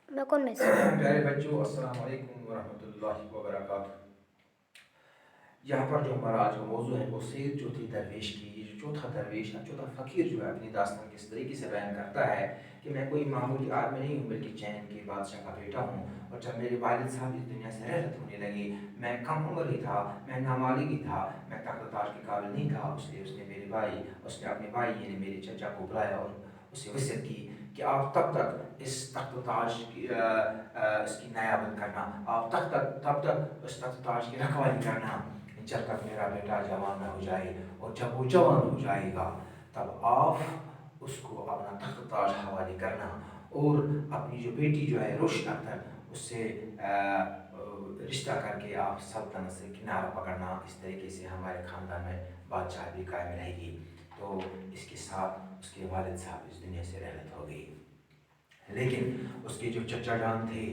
میں کون میسج پیارے بچوں، السلام علیکم ورحمۃ اللہ وبرکاتہ۔ یہاں پر جو ہمارا آج کا موضوع ہے وہ سید چوتھی درویش کی، یہ جو چوتھا درویش چوتھا فقیر جو ہے اپنی داستان کس طریقے سے بیان کرتا ہے کہ میں کوئی معمولی آدمی نہیں ہوں بلکہ چین کے بادشاہ کا بیٹا ہوں، اور جب میرے والد صاحب اس دنیا سے رحلت ہونے لگے میں کم عمر ہی تھا، میں نابالغ ہی تھا، میں تخت و تاج کے قابل نہیں تھا، اس لیے اس نے اپنے بھائی یعنی میرے چچا کو بلایا اور اسے وصیت کی کہ آپ تب تک اس تخت و تاج کی اس کی نیابت کرنا، آپ تب تک اس تخت و تاج کی رکھوالی کرنا جب تک میرا بیٹا جوان نہ ہو جائے، اور جب وہ جوان ہو جائے گا تب آپ اس کو اپنا تخت و تاج حوالے کرنا، اور اپنی جو بیٹی جو ہے روشن اختر اس سے رشتہ کر کے آپ سلطنت سے کنارہ پکڑنا، اس طریقے سے ہمارے خاندان میں بادشاہ بھی قائم رہے گی۔ تو اس کے ساتھ اس کے والد صاحب اس دنیا سے رحلت ہو گئی، لیکن اس کے جو چچا جان تھے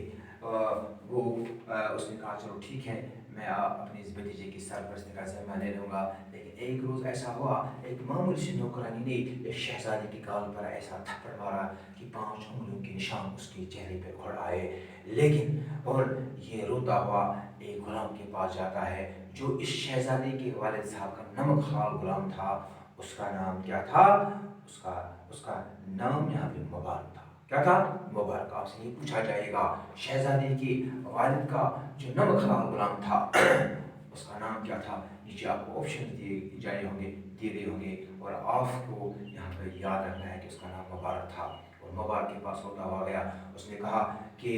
وہ اس نے کہا چلو ٹھیک ہے، میں اپنی اس بھتیجے کی سرپرستی کا ذمہ لے لوں گا۔ لیکن ایک روز ایسا ہوا، ایک معمولی سی نوکرانی نے ایک شہزادی کی گال پر ایسا تھپڑ مارا کہ 5 انگلیوں کے نشان اس کے چہرے پہ اڑ آئے، لیکن اور یہ روتا ہوا ایک غلام کے پاس جاتا ہے جو اس شہزادی کے والد صاحب کا نمک حلال غلام تھا۔ اس کا نام کیا تھا؟ اس کا نام یہاں پہ مبارک تھا۔ کیا تھا؟ مبارک۔ آپ سے یہ پوچھا جائے گا شہزادی کے والد کا جو نمک حلال غلام تھا اس کا نام کیا تھا؟ نیچے آپ کو آپشن دیے گئے ہوں گے اور آپ کو یہاں پہ یاد رکھنا ہے کہ اس کا نام مبارک تھا۔ اور مبارک کے پاس ہوتا ہوا گیا، اس نے کہا کہ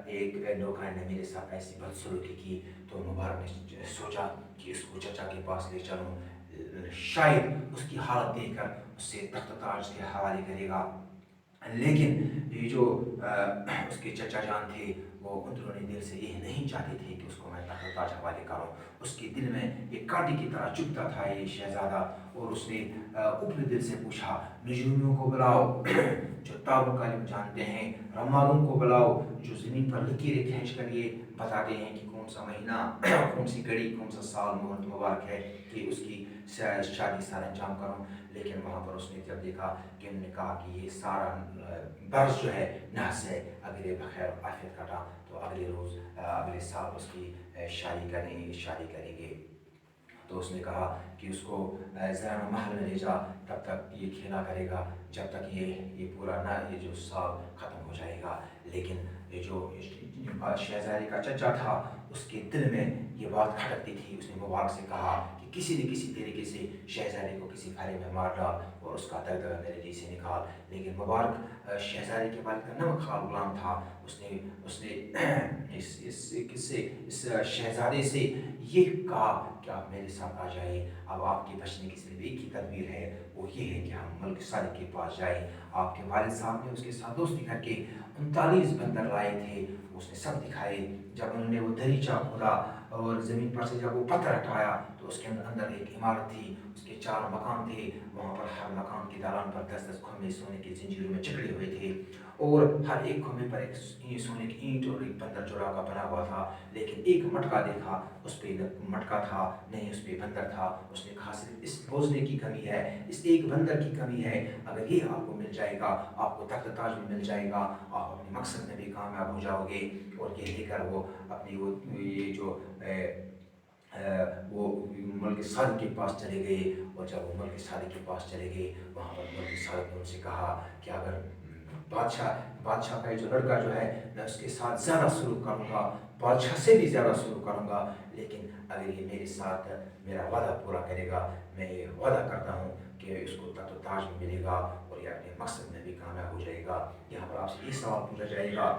ایک نوکر نے میرے ساتھ ایسی بدسلوکی کی، تو مبارک نے سوچا کہ اس کو چچا کے پاس لے چلوں، شاید اس کی حالت دیکھ کر اس سے تخت و تاج کے حوالے کرے گا۔ لیکن یہ جو اس کے چچا جان تھے وہ اندرونی دل سے یہ نہیں چاہتے تھے کہ اس کو میں تخت و تاج حوالے کروں۔ اس کے دل میں ایک کانٹے کی طرح چبھتا تھا یہ شہزادہ، اور اس نے اوپری دل سے پوچھا نجومیوں کو بلاؤ جو تاب کالم جانتے ہیں، رمالوں کو بلاؤ جو زمین پر لکیریں کھینچ کر یہ بتاتے ہیں کہ کون سا مہینہ، کون سی گھڑی، کون سا سال مہرت مبارک ہے کہ اس کی شادی سر انجام کروں۔ لیکن وہاں پر اس نے جب دیکھا کہ انہوں نے کہا کہ یہ سارا برس جو ہے نحس ہے، اگر یہ بخیر عافیت کٹا تو اگلے سال اس کی شادی کریں گے۔ تو اس نے کہا کہ اس کو ذرا محل میں لے جا، تب تک یہ کھیلا کرے گا جب تک یہ پورا نہ یہ جو سال ختم ہو جائے گا۔ لیکن یہ جو شہزادی کا چچا تھا اس کے دل میں یہ بات کھٹکتی تھی۔ اس نے مبارک سے کہا کہ کسی نہ کسی طریقے سے شہزادی کو کسی پھرے میں مار ڈال اور اس کا دغدغہ میرے جی سے نکال۔ لیکن مبارک شہزادی کے والد کا نمک حلال غلام تھا، اس نے اس شہزادے سے یہ کہا کہ آپ میرے ساتھ آ جائیے، اب آپ کے بچنے کی صرف ایک ہی تدبیر ہے، وہ یہ ہے کہ ہم ملک صادق کے پاس جائیں۔ آپ کے والد صاحب نے اس کے ساتھ دوستی کر کے 39 بندر لائے تھے، اس نے سب دکھائے۔ جب انہوں نے وہ دریچہ کھولا اور زمین پر سے جب وہ پتھر ہٹایا تو اس کے اندر ایک عمارت تھی، اس کے 4 مکان تھے، وہاں پر ہر مکان کی دالان پر 10 کھمبے سونے کی زنجیروں میں جکڑے ہوئے تھے، اور ہر ایک کھمبے پر ایک سونے کی اینٹ اور ایک بندر جوڑا کا بنا ہوا تھا۔ لیکن ایک مٹکا دیکھا، اس پہ مٹکا تھا نہیں، اس پہ بندر تھا۔ اس نے کہا صرف اس بوزنے کی کمی ہے، اس ایک بندر کی کمی ہے، اگر یہ آپ کو مل جائے گا آپ کو تخت تاج بھی مل جائے گا، آپ اپنے مقصد میں بھی کامیاب ہو جاؤ گے۔ اور یہ لے کر وہ اپنی یہ جو وہ ملک صادق کے پاس چلے گئے، اور جب وہ ملک صادق کے پاس چلے گئے وہاں پر ملک صادق نے ان سے کہا کہ اگر بادشاہ کا جو لڑکا جو ہے میں اس کے ساتھ زیادہ سلوک کروں گا، بادشاہ سے بھی زیادہ سلوک کروں گا، لیکن اگر یہ میرے ساتھ میرا وعدہ پورا کرے گا، میں یہ وعدہ کرتا ہوں کہ اس کو تخت و تاج بھی ملے گا اور یہ اپنے مقصد میں بھی کامیاب ہو جائے گا۔ یہاں پر آپ سے یہ سوال پوچھا جائے گا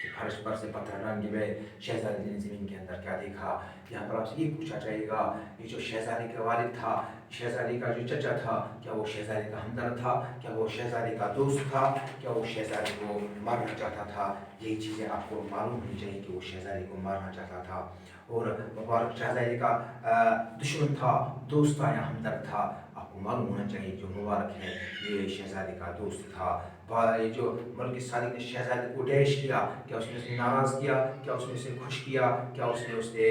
کہ فرش پر سے پتھر ڈالنے میں شہزادی نے زمین کے اندر کیا دیکھا؟ یہاں پر آپ سے یہ پوچھا جائے گا یہ جو شہزادی کا والد تھا، شہزادی کا جو چچا تھا، کیا وہ شہزادی کا ہمدرد تھا؟ کیا وہ شہزادی کا دوست تھا؟ کیا وہ شہزادی کو مارنا چاہتا تھا؟ یہی چیزیں آپ کو معلوم ہونی چاہیے کہ وہ شہزادی کو مارنا چاہتا تھا۔ اور مبارک شہزادی کا دشمن تھا، دوست تھا یا ہمدرد تھا؟ آپ کو معلوم ہونا چاہیے جو مبارک ہے یہ شہزادی کا دوست تھا۔ جو ملک صادق نے شہزادی کو ڈیش کیا، کیا اس نے اسے ناراض کیا؟ کیا اس نے اسے خوش کیا؟ کیا اس نے اسے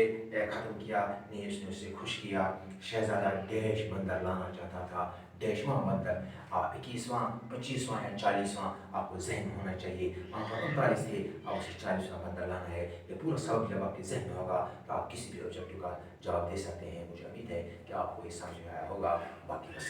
ختم کیا؟ نہیں، اس نے اسے خوش کیا۔ شہزادہ ڈیش بندر لانا چاہتا تھا، ڈیشواں مطلب 21واں 25واں یا 40واں آپ کو ذہن میں ہونا چاہیے. وہاں پر 39 تھے، آپ اسے 40واں بندہ لانا ہے. یہ پورا سبق جب آپ کے ذہن میں ہوگا تو آپ کسی بھی آبجیکٹو کا جواب دے سکتے ہیں. مجھے امید ہے کہ آپ کو یہ سمجھ میں آیا ہوگا. باقی بس